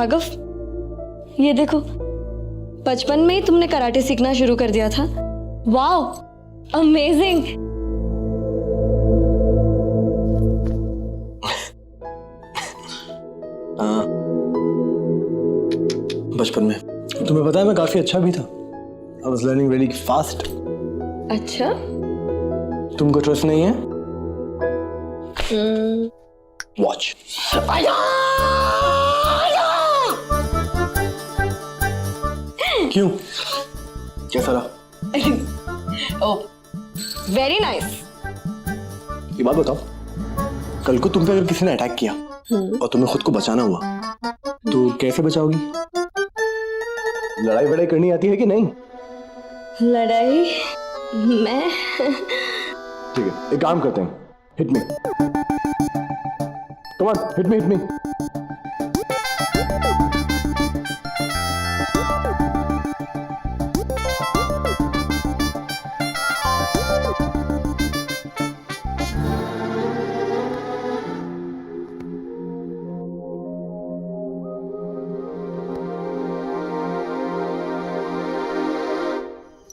राघव, ये देखो, बचपन में ही तुमने कराटे सीखना शुरू कर दिया था। Wow, amazing. बचपन में तुम्हें पता है मैं काफी अच्छा भी था। I was learning really fast. अच्छा, तुमको ट्रस्ट नहीं है? वॉच। क्यों, कैसा रहा? ओह, वेरी नाइस। ये बात बताओ, कल को तुम पे अगर किसी ने अटैक किया और तुम्हें खुद को बचाना हुआ तो कैसे बचाओगी? लड़ाई वड़ाई करनी आती है कि नहीं? लड़ाई मैं ठीक है, एक काम करते हैं, hit me. Come on, hit me, hit me.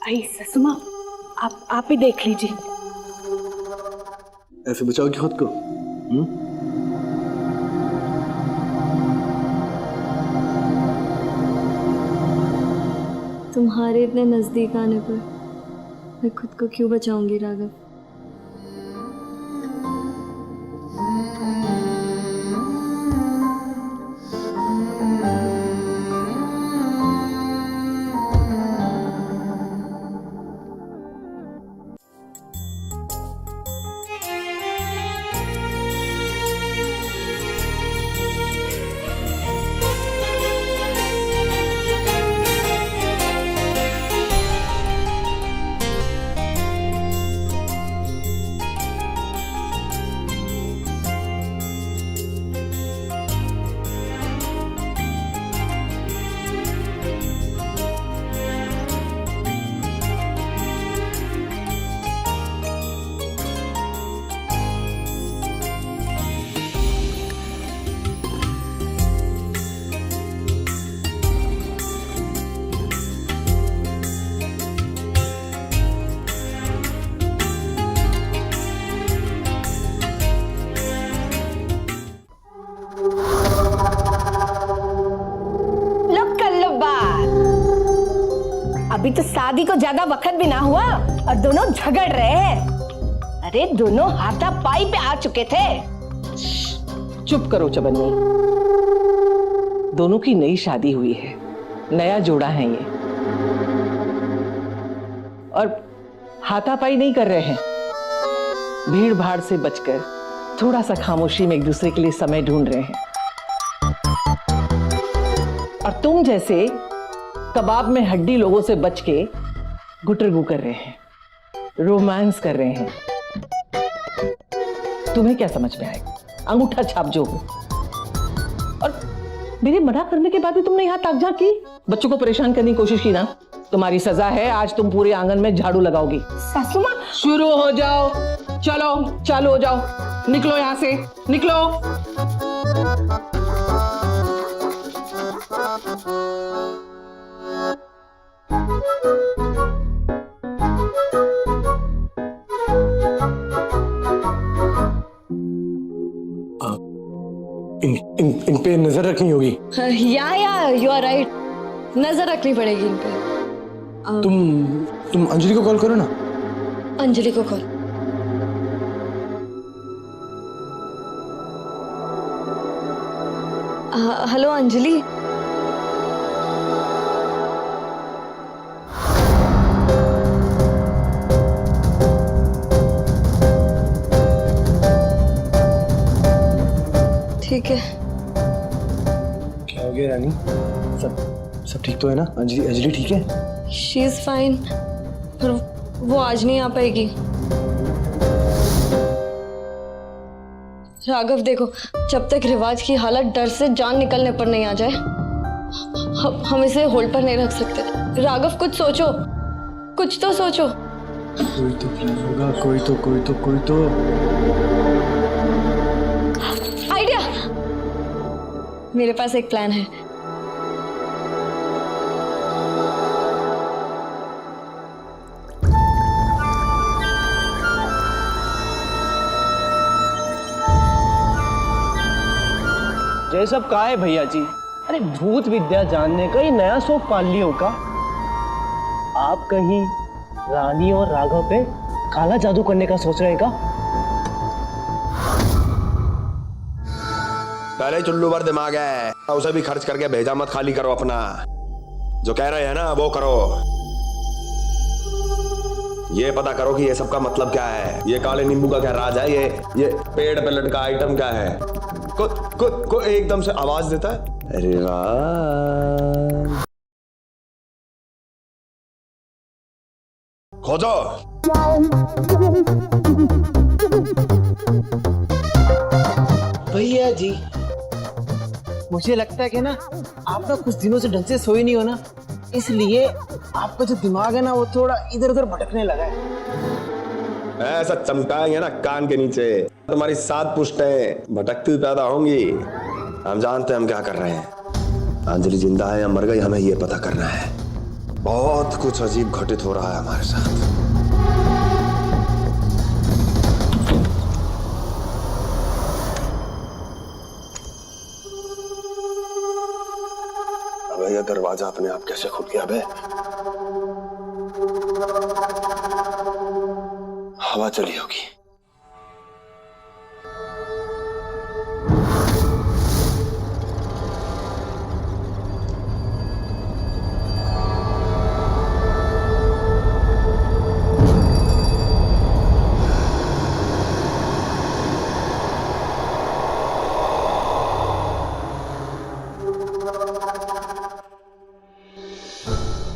आई ससुमा, आप ही देख लीजिए। ऐसे बचाओगी खुद को? तुम्हारे इतने नजदीक आने पर मैं खुद को क्यों बचाऊंगी राघव? अभी तो शादी को ज्यादा वक्त भी ना हुआ और दोनों झगड़ रहे हैं। अरे दोनों हाथापाई पे आ चुके थे। चुप करो चबन्नी, दोनों की नई शादी हुई है, नया जोड़ा है ये, और हाथापाई नहीं कर रहे हैं। भीड़ भाड़ से बचकर थोड़ा सा खामोशी में एक दूसरे के लिए समय ढूंढ रहे हैं। और तुम जैसे कबाब में हड्डी लोगों से बच के गुटरगू कर रहे हैं, रोमांस कर रहे हैं। तुम्हें क्या समझ में आएगा? अंगूठा छाप जो हो। और मेरे मना करने के बाद भी तुमने यहाँ ताकझाक की, बच्चों को परेशान करने की कोशिश की ना। तुम्हारी सजा है, आज तुम पूरे आंगन में झाड़ू लगाओगी। सासू माँ, शुरू हो जाओ, चलो चालू हो जाओ, निकलो यहाँ से, निकलो। इन पे नजर रखनी होगी। या यू आर राइट, नजर रखनी पड़ेगी इन पे। तुम अंजलि को कॉल करो ना। अंजलि को कॉल। हेलो अंजलि। ठीक है। क्या हो गया रानी? सब ठीक तो है ना? अंजलि ठीक है? शी इज फाइन, पर वो आज नहीं आ पाएगी। राघव देखो, जब तक रिवाज की हालत डर से जान निकलने पर नहीं आ जाए, हम इसे होल्ड पर नहीं रख सकते। राघव कुछ सोचो, कुछ तो सोचो। कोई तो प्लान होगा, कोई तो आइडिया, मेरे पास एक प्लान है। ये सब का है भैया जी? अरे भूत विद्या जानने का ये नया शौक पाल लियो का? आप कहीं रानी और राघव पे काला जादू करने का सोच रहे का? पहले चुल्लू भर दिमाग है, उसे भी खर्च करके भेजा मत, खाली करो अपना। जो कह रहे हैं ना वो करो। ये पता करो कि ये सब का मतलब क्या है। ये काले नींबू का क्या राज है? ये पेड़ पे लटका आइटम क्या है? को एकदम से आवाज देता है, अरे वाह। खोजो। भैया जी, मुझे लगता है कि ना आप ना कुछ दिनों से ढंग से सोए नहीं हो ना, इसलिए आपका जो दिमाग है ना वो थोड़ा इधर उधर भटकने लगा है। ऐसा चमकाएंगे ना कान के नीचे, तुम्हारी 7 पुश्तें भटकती हुई पैदा होंगी। हम जानते हैं हम क्या कर रहे हैं। अंजलि जिंदा है या मर गई, हमें ये पता करना है। बहुत कुछ अजीब घटित हो रहा है हमारे साथ। अबे ये दरवाजा अपने आप कैसे खुल गया बे? हवा चली होगी।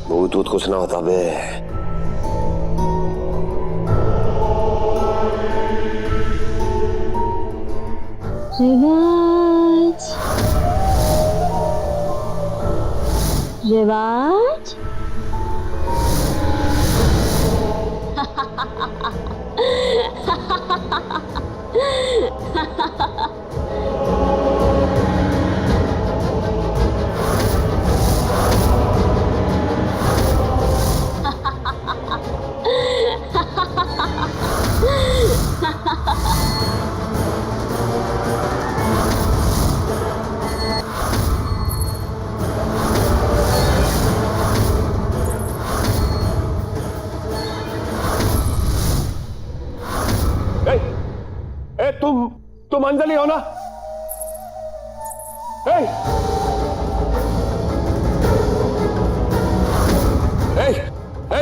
भूत कुछ ना होता बे। रिवाज तुम अंजलि हो ना?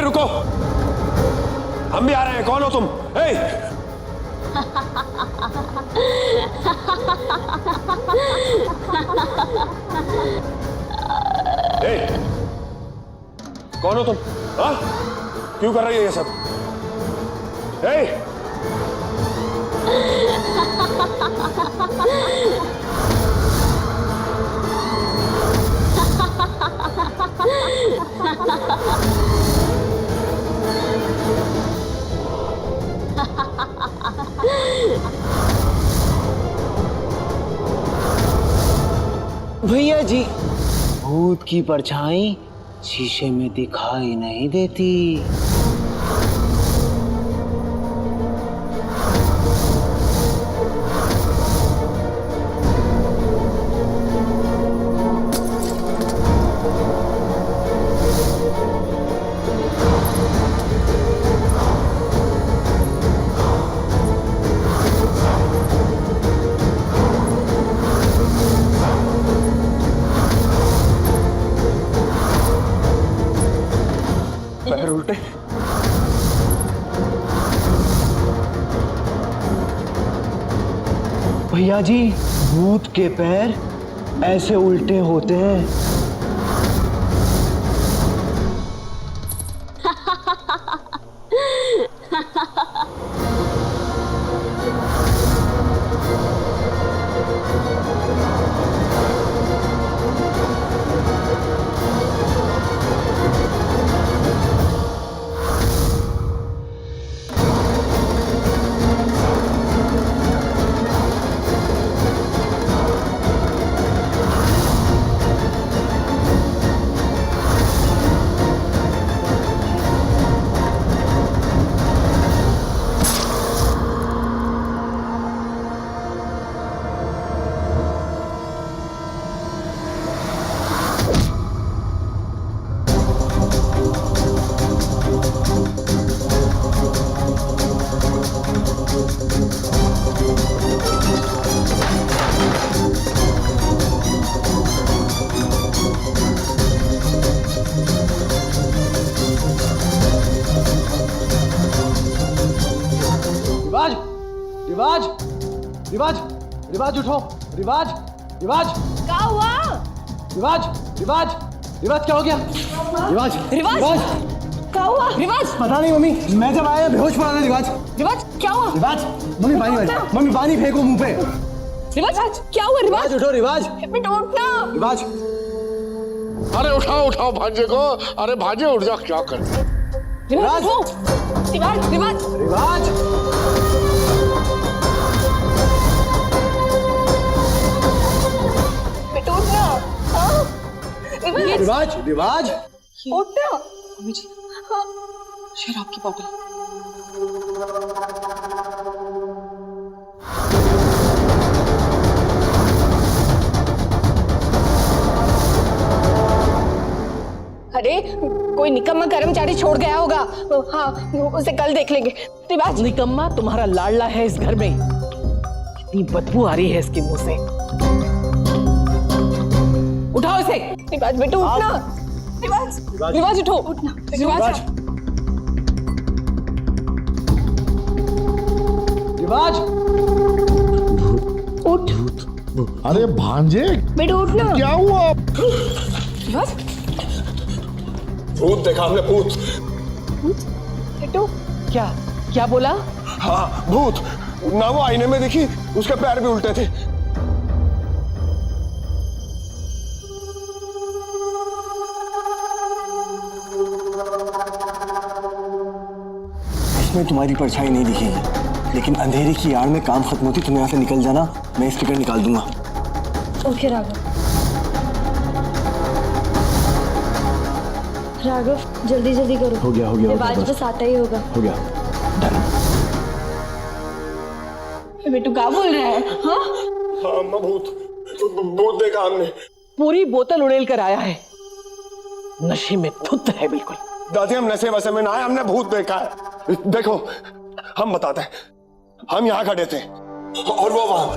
रुको, हम भी आ रहे हैं। कौन हो तुम? कौन हो तुम? हाँ? क्यों कर रही है ये सब? भैया जी, भूत की परछाई शीशे में दिखाई नहीं देती। पैर उल्टे। भैया जी, भूत के पैर ऐसे उल्टे होते हैं। रिवाज, रिवाज, रिवाज उठो, रिवाज, रिवाज, क्या हुआ? रिवाज, रिवाज, रिवाज क्या हो गया? रिवाज, रिवाज? क्या हुआ? रिवाज, पता नहीं मम्मी, मैं जब आया बेहोश पड़ा था। रिवाज, रिवाज क्या हुआ? रिवाज, मम्मी पानी फेंको मुंह पे। रिवाज क्या हुआ? रिवाज रिवाज उठो, रिवाज, बेटा उठना। रिवाज, अरे उठाओ उठाओ भांजे को, अरे भांजे उठ जा, क्या कर रिवाज उठो। रिवाज, रिवाज, रिवाज, बेटा उठना। हाँ? रिवाज, रिवाज, रिवाज, उठना। मम्मी जी, शराब की बोतल। अरे कोई निकम्मा कर्मचारी छोड़ गया होगा। हाँ, उसे कल देख लेंगे। रिवाज, निकम्मा तुम्हारा लाडला है इस घर में। इतनी बदबू आ रही है इसके मुंह से। उठाओ इसे। रिवाज बेटा उठना। रिवाज, रिवाज उठो। उठना। रिवाज, रिवाज, उठ अरे भांजे बेटा उठना। क्या हुआ? रिवाज, भूत देखा हमने, भूत। बेटू क्या क्या बोला? हाँ भूत ना, वो आईने में देखी, उसके पैर भी उल्टे थे। इसमें तुम्हारी परछाई नहीं दिखेगी, लेकिन अंधेरे की आड़ में काम खत्म होती। तुम यहाँ से निकल जाना, मैं इस टिकट निकाल दूंगा। ओके राघव। राघव जल्दी जल्दी करो। हो गया, हो गया, हो गया, रिवाज बस। बस आता ही होगा। हो गया, डन। बेटू क्या बोल रहा है? हाँ, हाँ अम्मा, भूत भूत देखा हमने। पूरी बोतल उड़ेल कर आया है। नशे में धुत है बिल्कुल। दादी हम नशे वशे में ना आए, हमने भूत देखा है। देखो हम बताते हैं, हम यहाँ खड़े थे और वो वहां।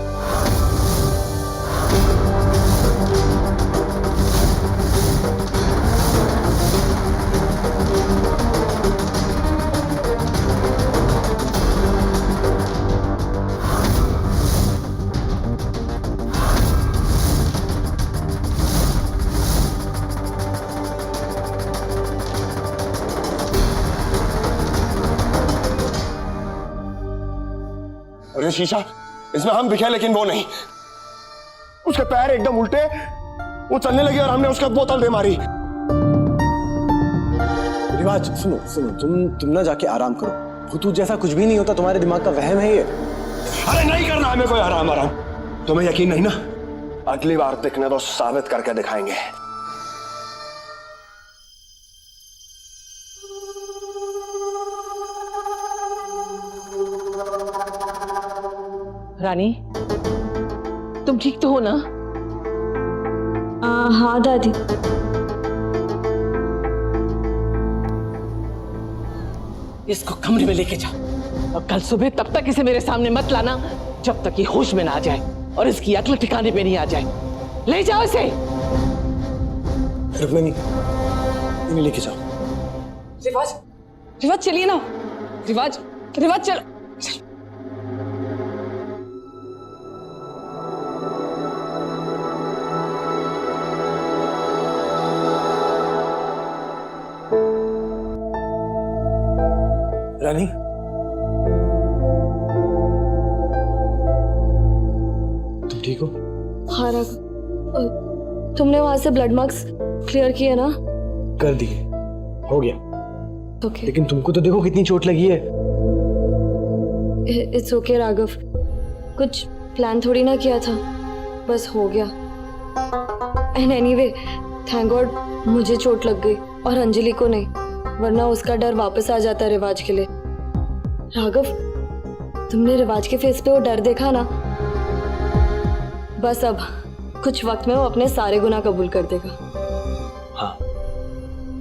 और ये शीशा, इसमें हम दिखे लेकिन वो नहीं। उसके पैर एकदम उल्टे, वो चलने लगी और हमने उसका बोतल दे मारी। रिवाज सुनो सुनो, तुम ना जाके आराम करो। भूतूत जैसा कुछ भी नहीं होता, तुम्हारे दिमाग का वहम है ये। अरे नहीं करना हमें कोई आराम आराम। तुम्हें यकीन नहीं ना? अगली बार देखने तो साबित करके दिखाएंगे। रानी, तुम ठीक तो हो ना? हाँ दादी। इसको कमरे में लेके जाओ और कल सुबह तब तक इसे मेरे सामने मत लाना जब तक ये होश में ना आ जाए और इसकी अक्ल ठिकाने पे नहीं आ जाए। ले जाओ इसे। रुकना नहीं, इन्हें लेके जाओ। रिवाज, रिवाज चलिए ना। रिवाज, रिवाज चलो। रानी, तुम ठीक हो? हाँ राघव, तुमने वहां से ब्लड मार्क्स क्लियर किए ना? कर दिए, हो गया। ओके, लेकिन तुमको तो देखो कितनी चोट लगी है। इट्स ओके राघव, कुछ प्लान थोड़ी ना किया था, बस हो गया। एंड एनीवे, थैंक गॉड मुझे चोट लग गई और अंजलि को नहीं, वरना उसका डर वापस आ जाता रिवाज के लिए। राघव, तुमने रिवाज के फेस पे वो डर देखा ना? बस अब कुछ वक्त में वो अपने सारे गुनाह कबूल कर देगा। हाँ,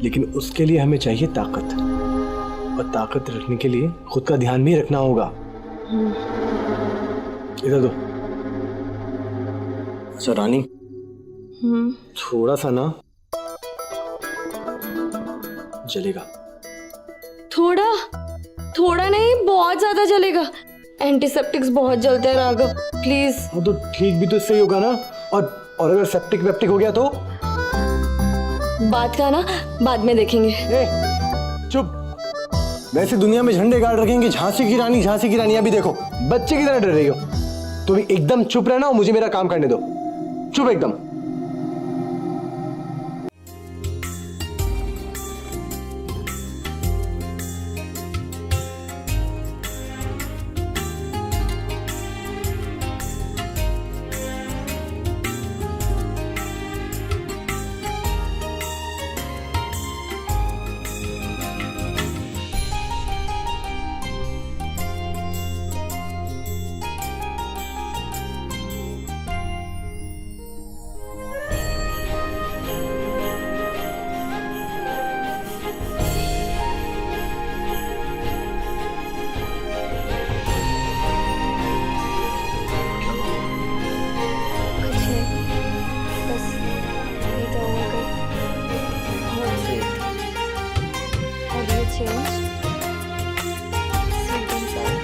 लेकिन उसके लिए हमें चाहिए ताकत, और ताकत रखने के लिए खुद का ध्यान भी रखना होगा। इधर दो। अच्छा रानी, थोड़ा सा ना जलेगा। थोड़ा थोड़ा नहीं, बहुत ज्यादा जलेगा। एंटीसेप्टिक्स बहुत जलते हैं राघव, प्लीज। वो तो ठीक भी तो इससे ही होगा ना। और अगर सेप्टिक वेप्टिक हो गया तो? बात का ना बाद में देखेंगे। ए, चुप। वैसे दुनिया में झंडे गाड़ रखेंगे झांसी की रानी, झांसी की रानी। अभी देखो बच्चे की तरह डर रही हो। तो भी एकदम चुप रहना और मुझे मेरा काम करने दो। चुप एकदम। कुछ नहीं, बस ये तो हो गई। बहुत sweet। How do you change? Sweet and sour।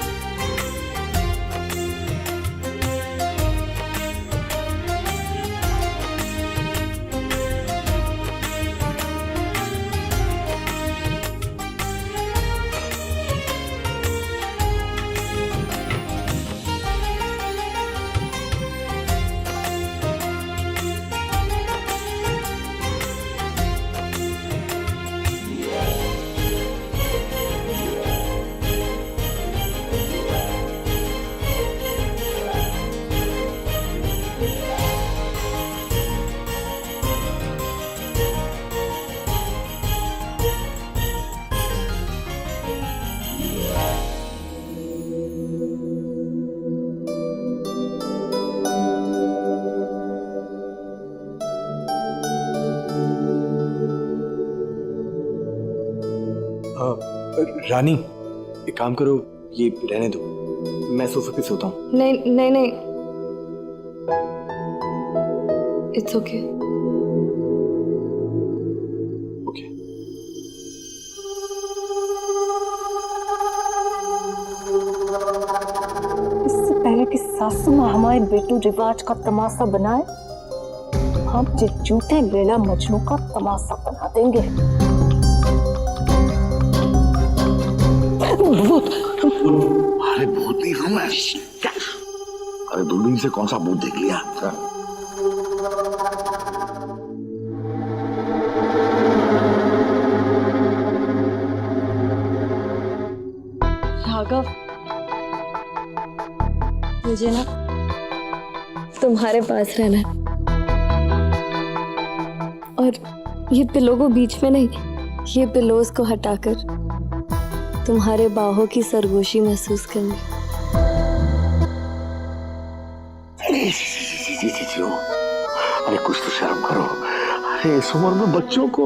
रानी एक काम करो, ये रहने दो, मैं सोफे पे सोता हूँ। नहीं नहीं नहीं, इट्स ओके। ओके। इससे पहले कि सासू माँ हमारे बेटू रिवाज का तमाशा बनाए, हम झूठे लैला मजनू का तमाशा बना देंगे। अरे भूत नहीं हूं मैं। क्या? अरे दूरबीन से कौन सा भूत देख लिया? राघव, मुझे ना तुम्हारे पास रहना है। और ये पिलो को बीच में नहीं, ये पिलोज को हटाकर तुम्हारे बाहों की सरगोशी महसूस करनी। अरे कुछ तो शर्म करो। अरे इस उम्र में बच्चों को